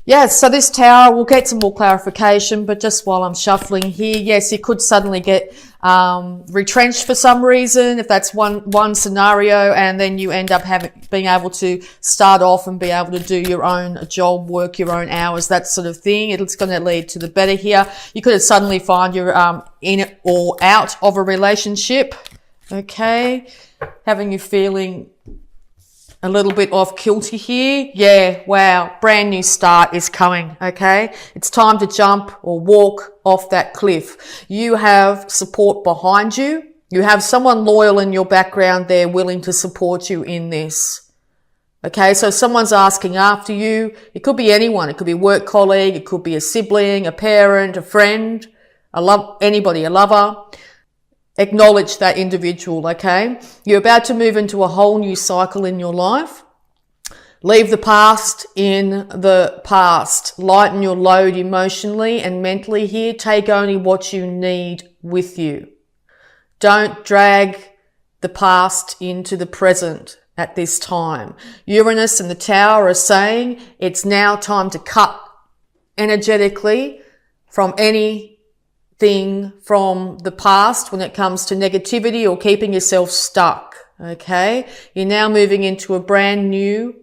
Yes, so this tower, we'll get some more clarification, but just while I'm shuffling here, yes, you could suddenly get retrenched for some reason, if that's one scenario, and then you end up being able to start off and be able to do your own job, work your own hours, that sort of thing. It's going to lead to the better here. You could suddenly find you're in or out of a relationship, okay? Having you feeling a little bit off kilter here. Yeah, wow, brand new start is coming, okay? It's time to jump or walk off that cliff. You have support behind you. You have someone loyal in your background there willing to support you in this. Okay, so someone's asking after you. It could be anyone. It could be a work colleague. It could be a sibling, a parent, a friend, a lover. Acknowledge that individual, okay? You're about to move into a whole new cycle in your life. Leave the past in the past. Lighten your load emotionally and mentally here. Take only what you need with you. Don't drag the past into the present at this time. Uranus and the Tower are saying it's now time to cut energetically from anything from the past when it comes to negativity or keeping yourself stuck, okay? You're now moving into a brand new,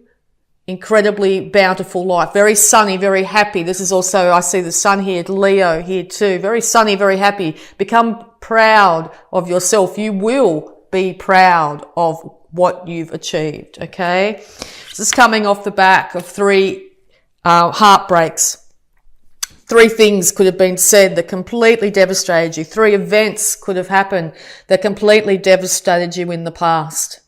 incredibly bountiful life. Very sunny, very happy. This is also, I see the sun here, Leo here too. Very sunny, very happy. Become proud of yourself. You will be proud of what you've achieved, okay? This is coming off the back of 3 heartbreaks. 3 things could have been said that completely devastated you. 3 events could have happened that completely devastated you in the past.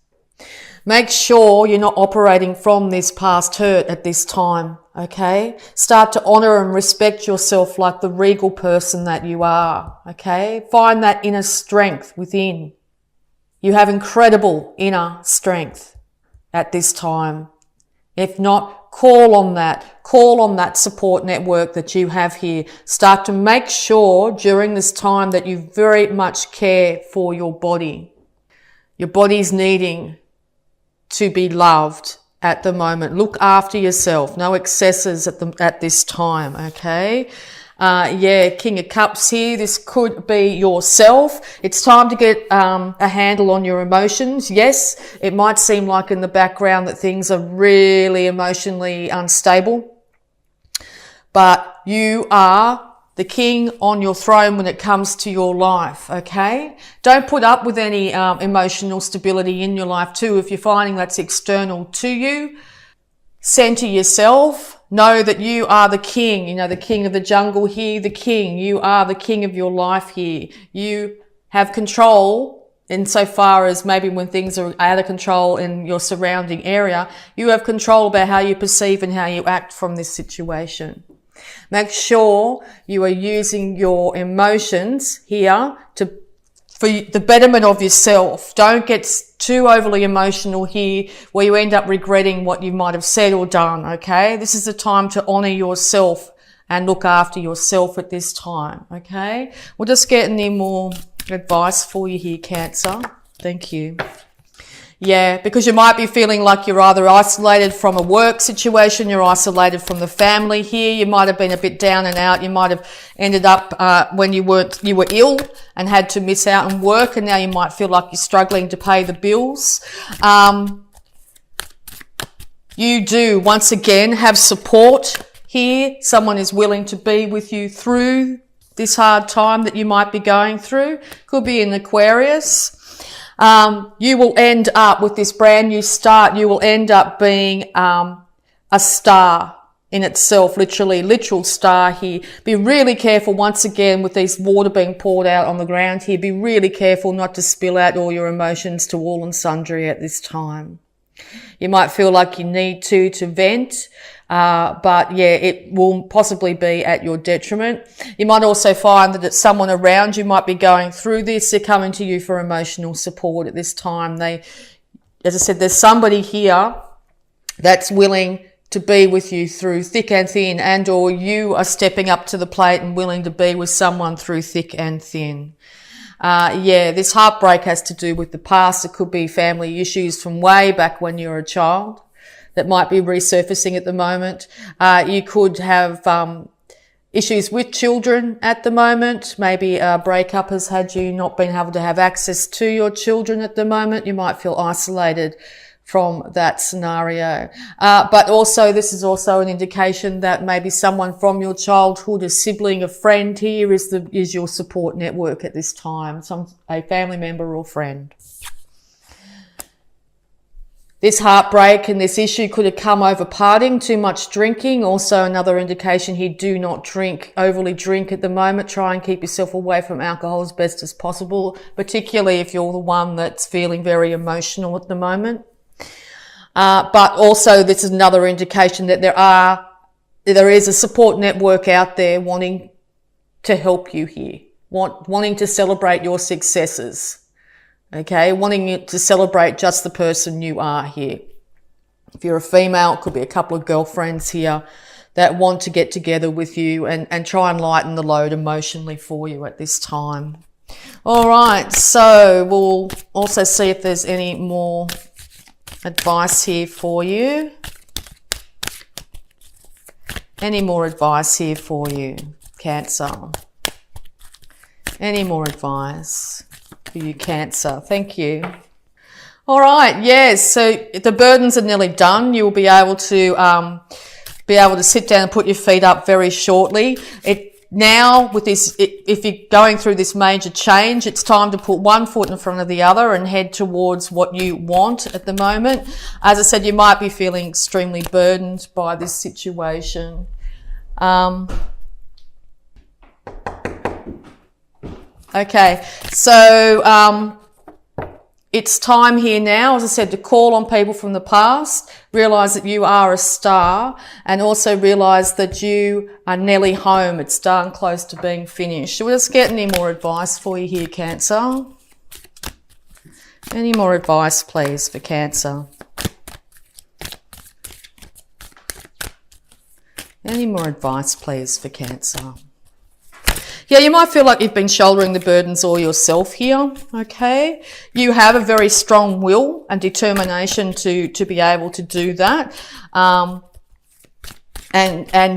Make sure you're not operating from this past hurt at this time, okay? Start to honor and respect yourself like the regal person that you are, okay? Find that inner strength within. You have incredible inner strength at this time. If not, call on that support network that you have here. Start to make sure during this time that you very much care for your body. Your body's needing to be loved at the moment. Look after yourself. No excesses at this time, okay? King of Cups here. This could be yourself. It's time to get a handle on your emotions. Yes, it might seem like in the background that things are really emotionally unstable, but you are the king on your throne when it comes to your life, okay? Don't put up with any emotional stability in your life too if you're finding that's external to you. Center yourself. Know that you are the king, you know, the king of the jungle here, the king. You are the king of your life here. You have control insofar as maybe when things are out of control in your surrounding area, you have control about how you perceive and how you act from this situation. Make sure you are using your emotions here for the betterment of yourself. Don't get too overly emotional here where you end up regretting what you might have said or done, okay? This is the time to honor yourself and look after yourself at this time, okay? We'll just get any more advice for you here, Cancer. Thank you. Yeah, because you might be feeling like you're either isolated from a work situation, you're isolated from the family here, you might have been a bit down and out, you might have ended up when you were ill and had to miss out on work, and now you might feel like you're struggling to pay the bills. You do, once again, have support here. Someone is willing to be with you through this hard time that you might be going through. Could be an Aquarius. You will end up with this brand new start. You will end up being a star in itself, literal star here. Be really careful once again with these water being poured out on the ground here. Be really careful not to spill out all your emotions to all and sundry at this time. You might feel like you need to vent. But yeah, it will possibly be at your detriment. You might also find that it's someone around you might be going through this. They're coming to you for emotional support at this time. As I said, there's somebody here that's willing to be with you through thick and thin, and or you are stepping up to the plate and willing to be with someone through thick and thin. This heartbreak has to do with the past. It could be family issues from way back when you were a child. that might be resurfacing at the moment. You could have issues with children at the moment. Maybe a breakup has had you not being able to have access to your children at the moment. You might feel isolated from that scenario. But also, this is also an indication that maybe someone from your childhood, a sibling, a friend here is your support network at this time, a family member or friend. This heartbreak and this issue could have come over partying, too much drinking. Also another indication here, do not overly drink at the moment. Try and keep yourself away from alcohol as best as possible, particularly if you're the one that's feeling very emotional at the moment. But also this is another indication that there is a support network out there wanting to help you here, wanting to celebrate your successes. Okay, wanting you to celebrate just the person you are here. If you're a female, it could be a couple of girlfriends here that want to get together with you and try and lighten the load emotionally for you at this time. All right, so we'll also see if there's any more advice here for you. Any more advice here for you, Cancer? Any more advice for you, Cancer? Thank you. All right, yes, so the burdens are nearly done. You'll be able to sit down and put your feet up very shortly. Now, with this, if you're going through this major change, it's time to put one foot in front of the other and head towards what you want at the moment. As I said, you might be feeling extremely burdened by this situation. Okay, so it's time here now, as I said, to call on people from the past, realise that you are a star, and also realise that you are nearly home. It's darn close to being finished. So we'll just get any more advice for you here, Cancer. Any more advice, please, for Cancer? Any more advice, please, for Cancer? Yeah, you might feel like you've been shouldering the burdens all yourself here, okay? You have a very strong will and determination to be able to do that. And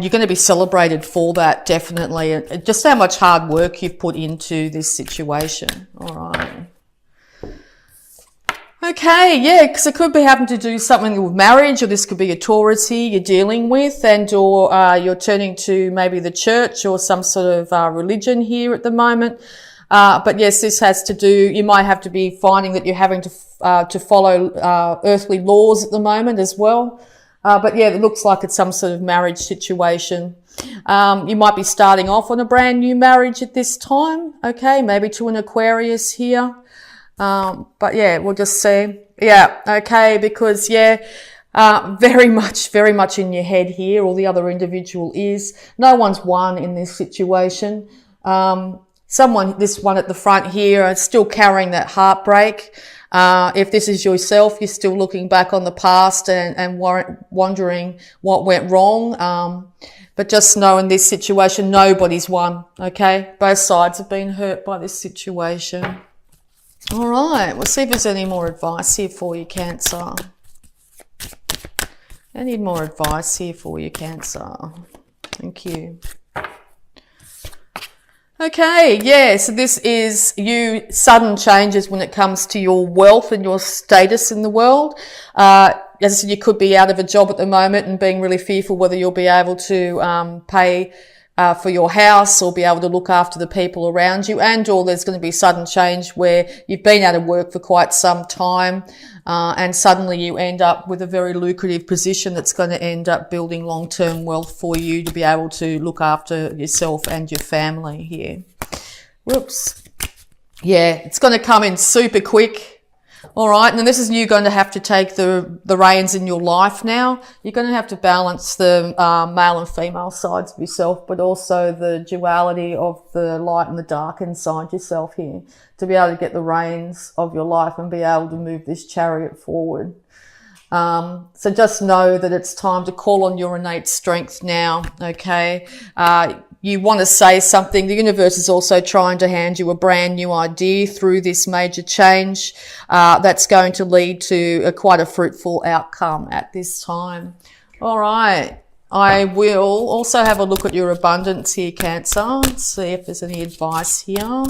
you're going to be celebrated for that, definitely. And just how much hard work you've put into this situation. All right. Okay, yeah, because it could be having to do something with marriage, or this could be a Taurus here you're dealing with, and or you're turning to maybe the church or some sort of religion here at the moment. But yes, this has to do, you might have to be finding that you're having to follow earthly laws at the moment as well. But yeah, it looks like it's some sort of marriage situation. You might be starting off on a brand new marriage at this time, okay, maybe to an Aquarius here. But yeah, we'll just see. Yeah, okay, because yeah, very much in your head here, or the other individual is. No one's won in this situation. This one at the front here is still carrying that heartbreak. If this is yourself, you're still looking back on the past and wondering what went wrong. But just know in this situation, nobody's won, okay? Both sides have been hurt by this situation. All right, we'll see if there's any more advice here for you, Cancer. Any more advice here for you, Cancer? Thank you. Okay, yeah, so this is you, sudden changes when it comes to your wealth and your status in the world. As I said, you could be out of a job at the moment and being really fearful whether you'll be able to pay for your house or be able to look after the people around you, and or there's going to be sudden change where you've been out of work for quite some time and suddenly you end up with a very lucrative position that's going to end up building long-term wealth for you to be able to look after yourself and your family here. Whoops. Yeah, it's going to come in super quick. All right, and then this is you going to have to take the reins in your life now. You're going to have to balance the male and female sides of yourself, but also the duality of the light and the dark inside yourself here, to be able to get the reins of your life and be able to move this chariot forward. So just know that it's time to call on your innate strength now, okay? you want to say something. The universe is also trying to hand you a brand new idea through this major change that's going to lead to quite a fruitful outcome at this time. All right. I will also have a look at your abundance here, Cancer. See if there's any advice here.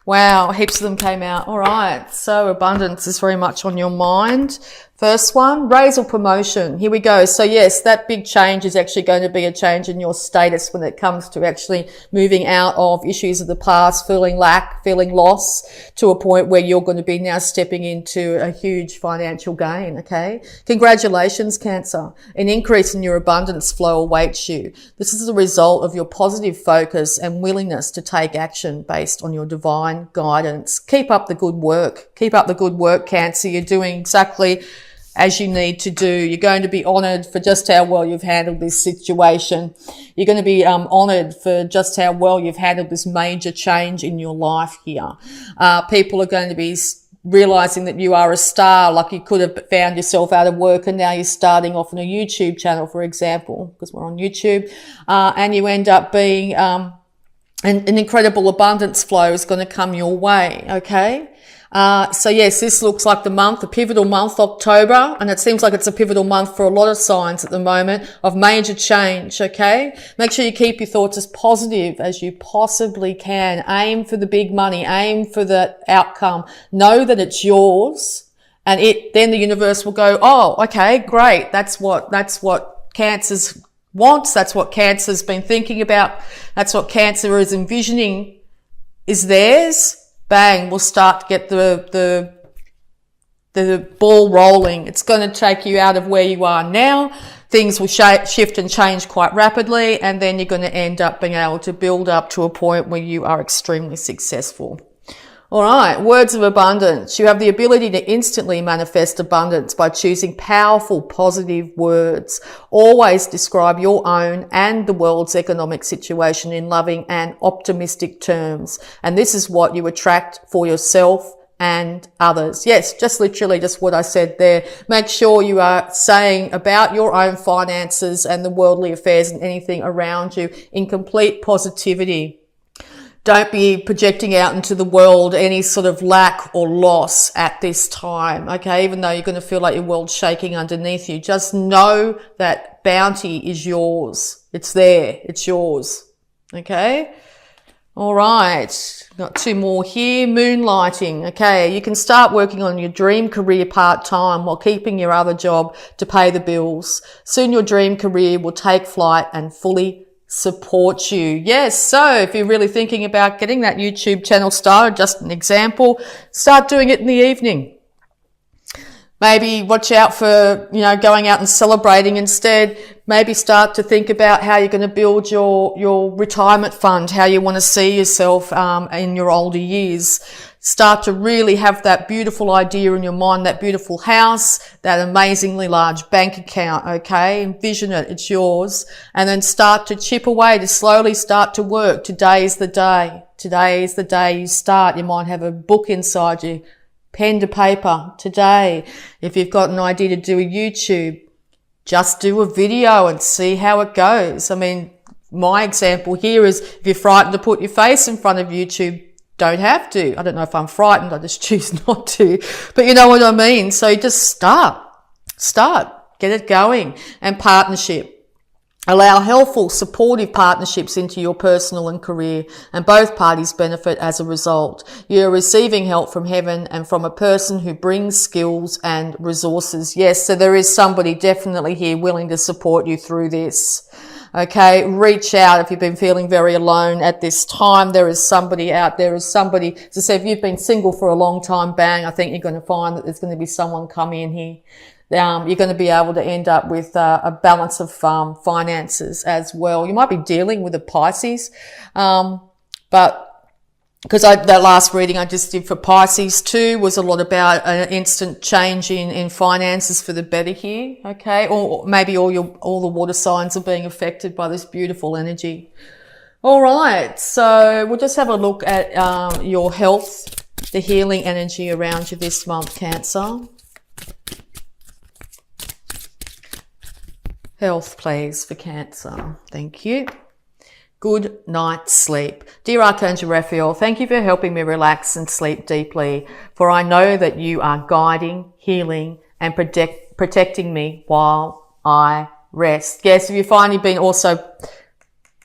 Wow, heaps of them came out. All right, so abundance is very much on your mind. First one, raise or promotion. Here we go. So yes, that big change is actually going to be a change in your status when it comes to actually moving out of issues of the past, feeling lack, feeling loss, to a point where you're going to be now stepping into a huge financial gain, okay? Congratulations, Cancer. An increase in your abundance flow awaits you. This is the result of your positive focus and willingness to take action based on your divine guidance. Keep up the good work. Keep up the good work, Cancer. You're doing exactly as you need to do. You're going to be honoured for just how well you've handled this situation. You're going to be honoured for just how well you've handled this major change in your life here. People are going to be realising that you are a star, like you could have found yourself out of work and now you're starting off on a YouTube channel, for example, because we're on YouTube, and you end up being an incredible abundance flow is going to come your way, okay? So yes, this looks like the pivotal month, October, and it seems like it's a pivotal month for a lot of signs at the moment of major change, okay? Make sure you keep your thoughts as positive as you possibly can. Aim for the big money, aim for the outcome. Know that it's yours, and then the universe will go, oh, okay, great. That's what Cancer's wants. That's what Cancer's been thinking about. That's what Cancer is envisioning is theirs. Bang, we'll start to get the ball rolling. It's going to take you out of where you are now. Things will shift and change quite rapidly, and then you're going to end up being able to build up to a point where you are extremely successful. All right, words of abundance. You have the ability to instantly manifest abundance by choosing powerful, positive words. Always describe your own and the world's economic situation in loving and optimistic terms. And this is what you attract for yourself and others. Yes, just literally just what I said there. Make sure you are saying about your own finances and the worldly affairs and anything around you in complete positivity. Don't be projecting out into the world any sort of lack or loss at this time, okay? Even though you're going to feel like your world's shaking underneath you, just know that bounty is yours. It's there. It's yours, okay? All right. Got two more here. Moonlighting, okay? You can start working on your dream career part-time while keeping your other job to pay the bills. Soon your dream career will take flight and fully support you. Yes, so if you're really thinking about getting that YouTube channel started, just an example, start doing it in the evening. Maybe watch out for, going out and celebrating instead. Maybe start to think about how you're going to build your retirement fund, how you want to see yourself in your older years. Start to really have that beautiful idea in your mind, that beautiful house, that amazingly large bank account, okay? Envision it, it's yours. And then start to chip away, to slowly start to work. Today is the day. Today is the day you start. You might have a book inside you, pen to paper today. If you've got an idea to do a YouTube, just do a video and see how it goes. I mean, my example here is if you're frightened to put your face in front of YouTube, don't have to. I don't know if I'm frightened. I just choose not to. But you know what I mean? So just start. Get it going. And partnership. Allow helpful, supportive partnerships into your personal and career, and both parties benefit as a result. You're receiving help from heaven and from a person who brings skills and resources. Yes, so there is somebody definitely here willing to support you through this. Okay, reach out if you've been feeling very alone at this time. There is somebody out there. As I said, if you've been single for a long time, bang, I think you're going to find that there's going to be someone coming in here. You're going to be able to end up with a balance of finances as well. You might be dealing with a Pisces, but because that last reading I just did for Pisces too was a lot about an instant change in finances for the better here, okay? Or maybe all the water signs are being affected by this beautiful energy. All right, so we'll just have a look at your health, the healing energy around you this month, Cancer. Health, please, for Cancer. Thank you. Good night's sleep. Dear Archangel Raphael, thank you for helping me relax and sleep deeply, for I know that you are guiding, healing, and protecting me while I rest. Yes, if you find you've been also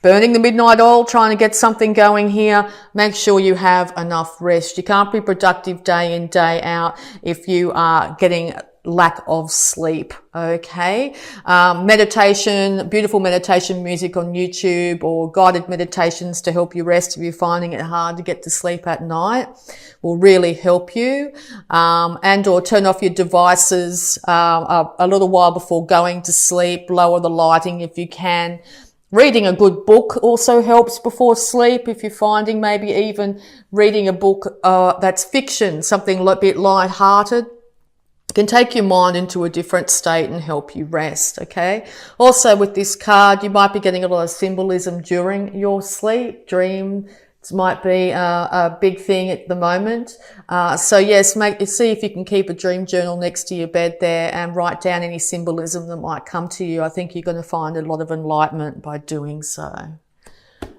burning the midnight oil, trying to get something going here, make sure you have enough rest. You can't be productive day in, day out if you are getting lack of sleep. Okay. Meditation, beautiful meditation music on YouTube, or guided meditations to help you rest if you're finding it hard to get to sleep at night, will really help you. And or turn off your devices a little while before going to sleep. Lower the lighting if you can. Reading a good book also helps before sleep. If you're finding maybe even reading a book that's fiction, something a bit light-hearted, can take your mind into a different state and help you rest, okay? Also with this card, you might be getting a lot of symbolism during your sleep. Dreams might be a big thing at the moment. So yes, see if you can keep a dream journal next to your bed there and write down any symbolism that might come to you. I think you're going to find a lot of enlightenment by doing so.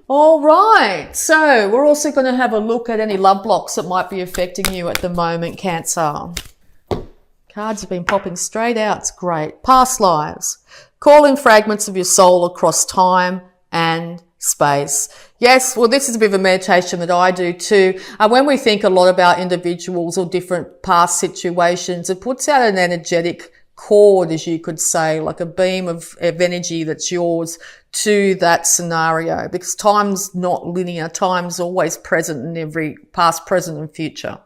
All right, so we're also going to have a look at any love blocks that might be affecting you at the moment, Cancer. Cards have been popping straight out. It's great. Past lives. Call in fragments of your soul across time and space. Yes, well, this is a bit of a meditation that I do too. When we think a lot about individuals or different past situations, it puts out an energetic cord, as you could say, like a beam of energy that's yours to that scenario, because time's not linear. Time's always present in every past, present and future.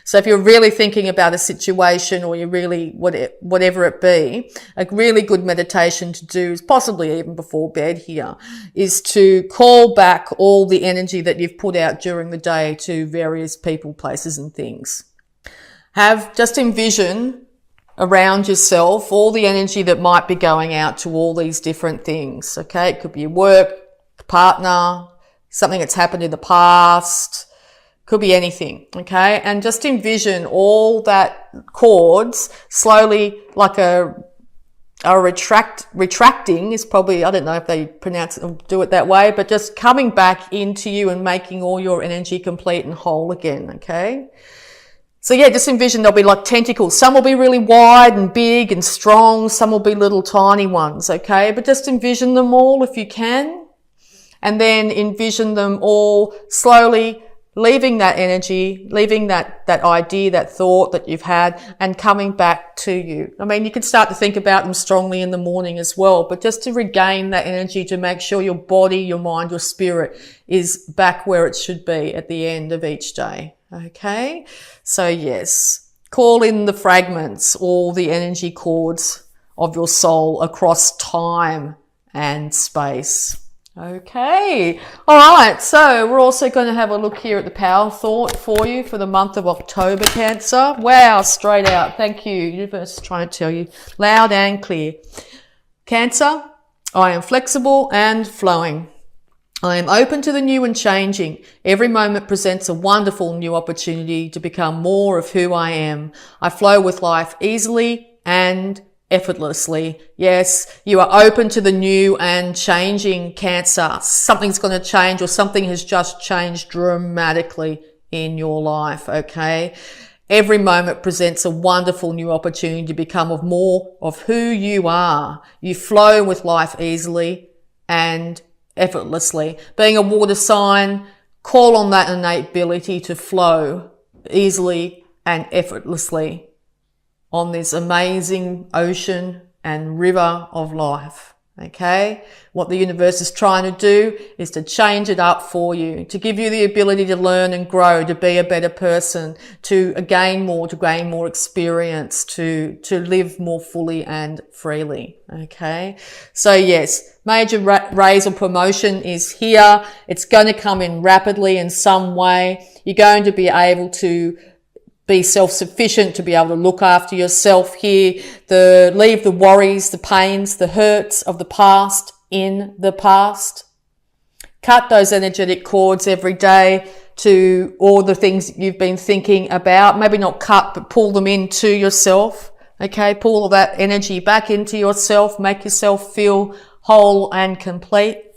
So if you're really thinking about a situation, or you're really, whatever it be, a really good meditation to do, is possibly even before bed here, is to call back all the energy that you've put out during the day to various people, places and things. Just envision around yourself all the energy that might be going out to all these different things, okay? It could be your work, partner, something that's happened in the past, could be anything, okay? And just envision all that cords slowly, like retracting is probably, I don't know if they pronounce it or do it that way, but just coming back into you and making all your energy complete and whole again, okay? So yeah, just envision there'll be like tentacles. Some will be really wide and big and strong. Some will be little tiny ones, okay? But just envision them all if you can. And then envision them all slowly leaving that energy, leaving that idea, that thought that you've had, and coming back to you. I mean, you can start to think about them strongly in the morning as well, but just to regain that energy, to make sure your body, your mind, your spirit is back where it should be at the end of each day. Okay? So yes, call in the fragments, all the energy cords of your soul across time and space. Okay. All right. So we're also going to have a look here at the power thought for you for the month of October, Cancer. Wow. Straight out. Thank you. Universe is trying to tell you loud and clear. Cancer, I am flexible and flowing. I am open to the new and changing. Every moment presents a wonderful new opportunity to become more of who I am. I flow with life easily and effortlessly. Yes, you are open to the new and changing, Cancer. Something's going to change, or something has just changed dramatically in your life, okay? Every moment presents a wonderful new opportunity to become more of who you are. You flow with life easily and effortlessly. Being a water sign, call on that innate ability to flow easily and effortlessly on this amazing ocean and river of life. Okay? What the universe is trying to do is to change it up for you, to give you the ability to learn and grow, to be a better person, to gain more experience, to live more fully and freely. Okay? So yes, major raise or promotion is here. It's going to come in rapidly in some way. You're going to be able to be self-sufficient, to be able to look after yourself here, leave the worries, the pains, the hurts of the past in the past. Cut those energetic cords every day to all the things you've been thinking about. Maybe not cut, but pull them into yourself. Okay, pull all that energy back into yourself, make yourself feel whole and complete.